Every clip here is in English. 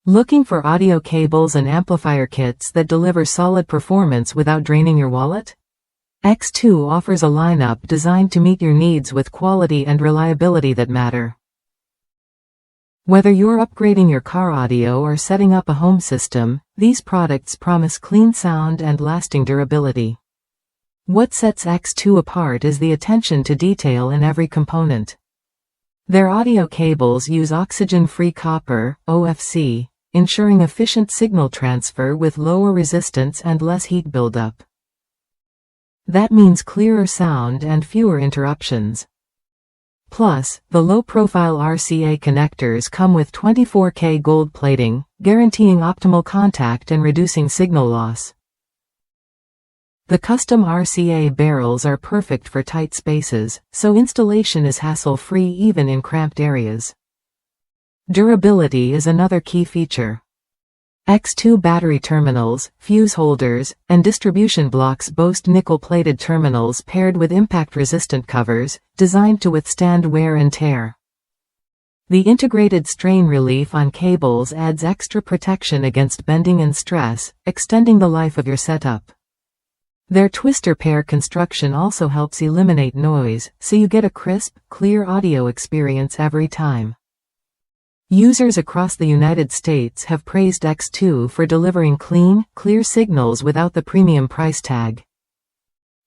Looking for audio cables and amplifier kits that deliver solid performance without draining your wallet? X2 offers a lineup designed to meet your needs with quality and reliability that matter. Whether you're upgrading your car audio or setting up a home system, these products promise clean sound and lasting durability. What sets X2 apart is the attention to detail in every component. Their audio cables use oxygen-free copper, OFC, ensuring efficient signal transfer with lower resistance and less heat buildup. That means clearer sound and fewer interruptions. Plus, the low-profile RCA connectors come with 24K gold plating, guaranteeing optimal contact and reducing signal loss. The custom RCA barrels are perfect for tight spaces, so installation is hassle-free even in cramped areas. Durability is another key feature. X2 battery terminals, fuse holders, and distribution blocks boast nickel-plated terminals paired with impact-resistant covers, designed to withstand wear and tear. The integrated strain relief on cables adds extra protection against bending and stress, extending the life of your setup. Their twister pair construction also helps eliminate noise, so you get a crisp, clear audio experience every time. Users across the United States have praised X2 for delivering clean, clear signals without the premium price tag.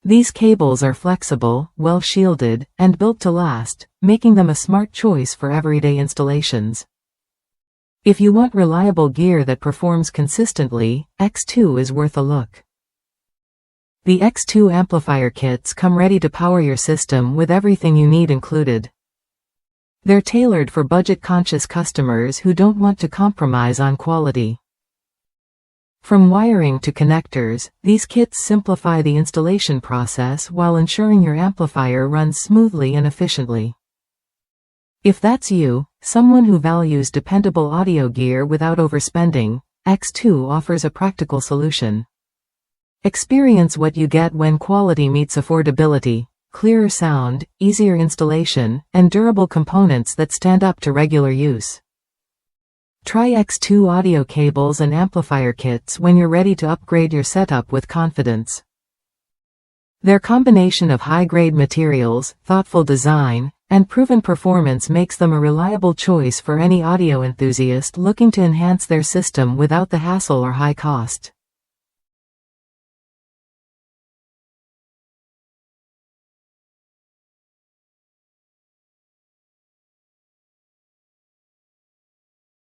These cables are flexible, well-shielded, and built to last, making them a smart choice for everyday installations. If you want reliable gear that performs consistently, X2 is worth a look. The X2 amplifier kits come ready to power your system with everything you need included. They're tailored for budget-conscious customers who don't want to compromise on quality. From wiring to connectors, these kits simplify the installation process while ensuring your amplifier runs smoothly and efficiently. If that's you, someone who values dependable audio gear without overspending, X2 offers a practical solution. Experience what you get when quality meets affordability. Clearer sound, easier installation, and durable components that stand up to regular use. Try X2 audio cables and amplifier kits when you're ready to upgrade your setup with confidence. Their combination of high-grade materials, thoughtful design, and proven performance makes them a reliable choice for any audio enthusiast looking to enhance their system without the hassle or high cost.